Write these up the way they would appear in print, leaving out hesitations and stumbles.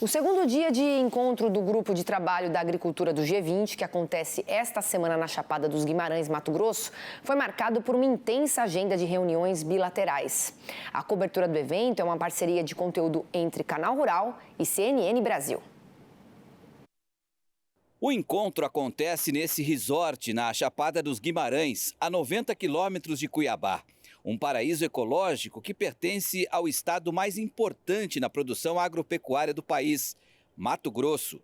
O segundo dia de encontro do Grupo de Trabalho da Agricultura do G20, que acontece esta semana na Chapada dos Guimarães, Mato Grosso, foi marcado por uma intensa agenda de reuniões bilaterais. A cobertura do evento é uma parceria de conteúdo entre Canal Rural e CNN Brasil. O encontro acontece nesse resort na Chapada dos Guimarães, a 90 quilômetros de Cuiabá. Um paraíso ecológico que pertence ao estado mais importante na produção agropecuária do país, Mato Grosso.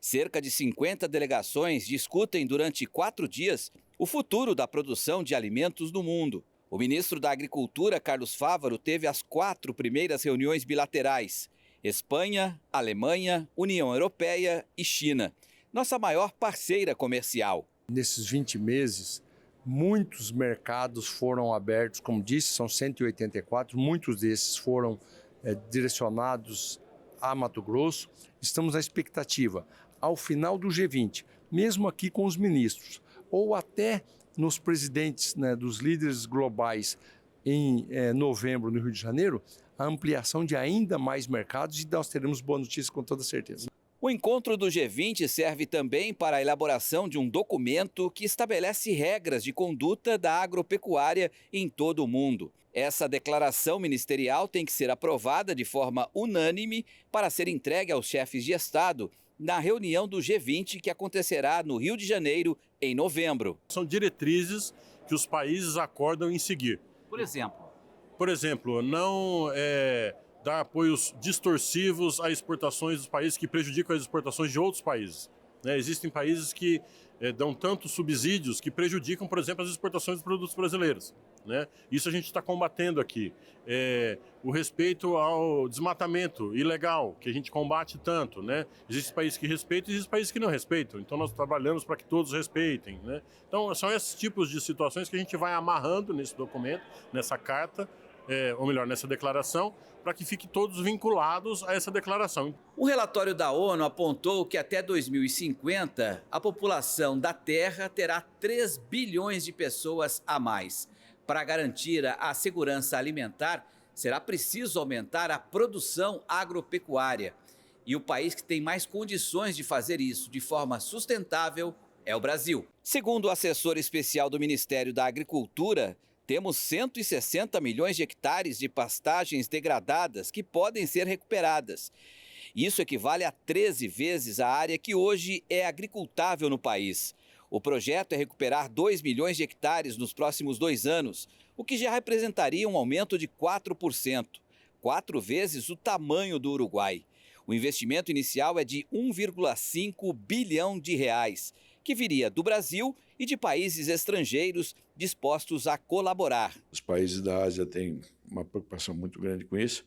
Cerca de 50 delegações discutem durante 4 dias o futuro da produção de alimentos no mundo. O ministro da Agricultura, Carlos Fávaro, teve as 4 primeiras reuniões bilaterais: Espanha, Alemanha, União Europeia e China, nossa maior parceira comercial. Nesses 20 meses, muitos mercados foram abertos, como disse, são 184, muitos desses foram direcionados a Mato Grosso. Estamos na expectativa, ao final do G20, mesmo aqui com os ministros, ou até nos presidentes, dos líderes globais em novembro no Rio de Janeiro, a ampliação de ainda mais mercados, e nós teremos boa notícia com toda certeza. O encontro do G20 serve também para a elaboração de um documento que estabelece regras de conduta da agropecuária em todo o mundo. Essa declaração ministerial tem que ser aprovada de forma unânime para ser entregue aos chefes de Estado na reunião do G20 que acontecerá no Rio de Janeiro em novembro. São diretrizes que os países acordam em seguir. Por exemplo, não dar apoios distorsivos a exportações dos países que prejudicam as exportações de outros países. Existem países que dão tantos subsídios que prejudicam, por exemplo, as exportações dos produtos brasileiros. Isso a gente está combatendo aqui. O respeito ao desmatamento ilegal, que a gente combate tanto. Existem países que respeitam e existem países que não respeitam. Então nós trabalhamos para que todos respeitem. Então são esses tipos de situações que a gente vai amarrando nesse documento, nessa carta, ou melhor, nessa declaração, para que fiquem todos vinculados a essa declaração. O relatório da ONU apontou que até 2050 a população da Terra terá 3 bilhões de pessoas a mais. Para garantir a segurança alimentar, será preciso aumentar a produção agropecuária. E o país que tem mais condições de fazer isso de forma sustentável é o Brasil. Segundo o assessor especial do Ministério da Agricultura, temos 160 milhões de hectares de pastagens degradadas que podem ser recuperadas. Isso equivale a 13 vezes a área que hoje é agricultável no país. O projeto é recuperar 2 milhões de hectares nos próximos 2 anos, o que já representaria um aumento de 4%, 4 vezes o tamanho do Uruguai. O investimento inicial é de 1,5 bilhão de reais, que viria do Brasil e de países estrangeiros dispostos a colaborar. Os países da Ásia têm uma preocupação muito grande com isso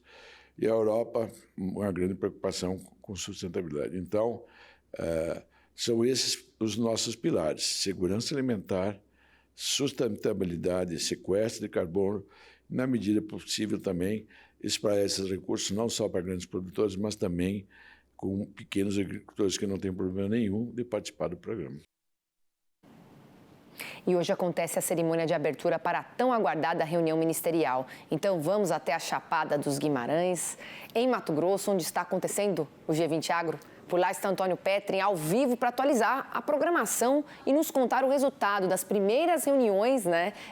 e a Europa uma grande preocupação com sustentabilidade. Então, são esses os nossos pilares: segurança alimentar, sustentabilidade, sequestro de carbono, e, na medida possível também espalhar esses recursos não só para grandes produtores, mas também com pequenos agricultores que não têm problema nenhum de participar do programa. E hoje acontece a cerimônia de abertura para a tão aguardada reunião ministerial. Então vamos até a Chapada dos Guimarães, em Mato Grosso, onde está acontecendo o G20 Agro. Por lá está Antônio Petrin, ao vivo, para atualizar a programação e nos contar o resultado das primeiras reuniões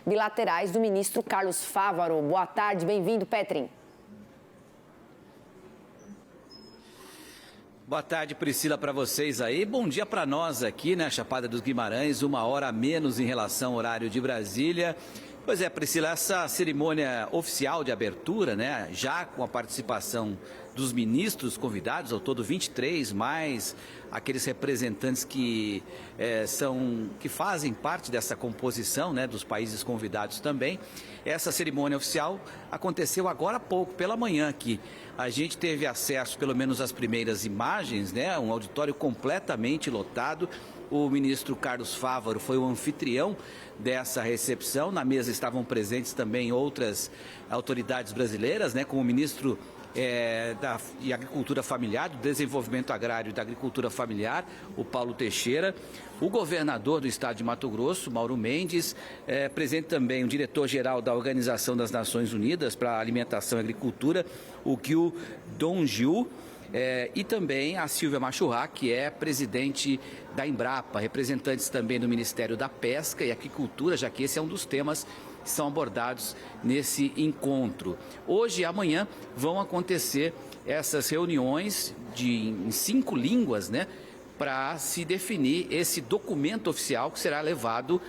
bilaterais do ministro Carlos Fávaro. Boa tarde, bem-vindo, Petrin. Boa tarde, Priscila, para vocês aí. Bom dia para nós aqui, Chapada dos Guimarães, 1 hora a menos em relação ao horário de Brasília. Pois é, Priscila, essa cerimônia oficial de abertura, já com a participação dos ministros convidados, ao todo 23, mais aqueles representantes que fazem parte dessa composição, dos países convidados também. Essa cerimônia oficial aconteceu agora há pouco, pela manhã aqui. A gente teve acesso, pelo menos às primeiras imagens, um auditório completamente lotado. O ministro Carlos Fávaro foi o anfitrião dessa recepção. Na mesa estavam presentes também outras autoridades brasileiras, como o ministro de Agricultura Familiar, do Desenvolvimento Agrário e da Agricultura Familiar, o Paulo Teixeira, o governador do estado de Mato Grosso, Mauro Mendes, presente também o diretor-geral da Organização das Nações Unidas para a Alimentação e Agricultura, o Gyu Dongju, e também a Silvia Machurra, que é presidente da Embrapa, representantes também do Ministério da Pesca e Aquicultura, já que esse é um dos temas que são abordados nesse encontro. Hoje e amanhã vão acontecer essas reuniões em 5 línguas, né, para se definir esse documento oficial que será levado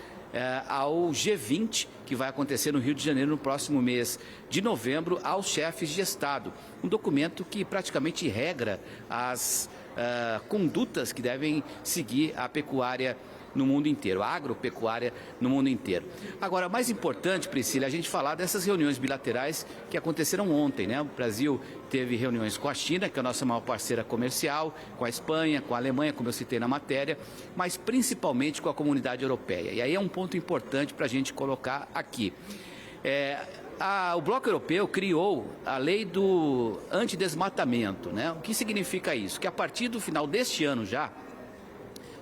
ao G20, que vai acontecer no Rio de Janeiro no próximo mês de novembro, aos chefes de Estado. Um documento que praticamente regra as condutas que devem seguir a pecuária no mundo inteiro, a agropecuária no mundo inteiro. Agora, mais importante, Priscila, é a gente falar dessas reuniões bilaterais que aconteceram ontem, né? O Brasil teve reuniões com a China, que é a nossa maior parceira comercial, com a Espanha, com a Alemanha, como eu citei na matéria, mas principalmente com a comunidade europeia. E aí é um ponto importante para a gente colocar aqui. O Bloco Europeu criou a lei do antidesmatamento, né? O que significa isso? Que a partir do final deste ano já,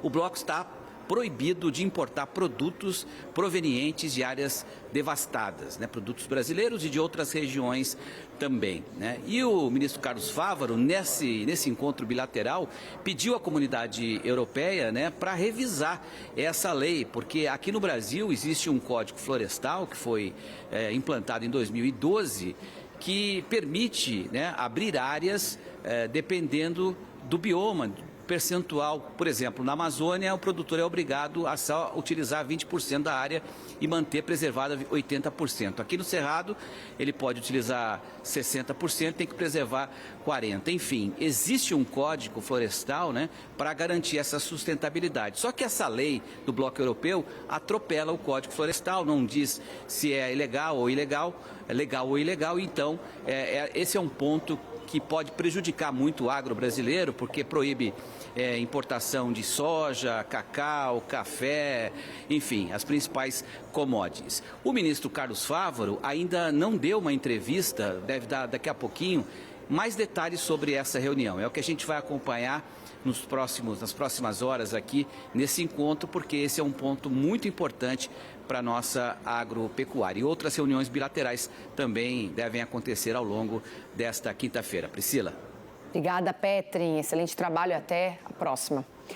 o Bloco está proibido de importar produtos provenientes de áreas devastadas, né? Produtos brasileiros e de outras regiões também, né? E o ministro Carlos Fávaro, nesse encontro bilateral, pediu à comunidade europeia, né, para revisar essa lei, porque aqui no Brasil existe um código florestal que foi implantado em 2012, que permite, né, abrir áreas dependendo do bioma, percentual. Por exemplo, na Amazônia, o produtor é obrigado a só utilizar 20% da área e manter preservada 80%. Aqui no Cerrado, ele pode utilizar 60%, tem que preservar 40%. Enfim, existe um código florestal, né, para garantir essa sustentabilidade. Só que essa lei do Bloco Europeu atropela o código florestal, não diz se é ilegal ou ilegal, legal ou ilegal. Então, esse é um ponto que pode prejudicar muito o agro brasileiro, porque proíbe importação de soja, cacau, café, enfim, as principais commodities. O ministro Carlos Fávaro ainda não deu uma entrevista, deve dar daqui a pouquinho, mais detalhes sobre essa reunião. É o que a gente vai acompanhar nas próximas horas aqui nesse encontro, porque esse é um ponto muito importante para a nossa agropecuária. E outras reuniões bilaterais também devem acontecer ao longo desta quinta-feira. Priscila. Obrigada, Petrin. Excelente trabalho e até a próxima.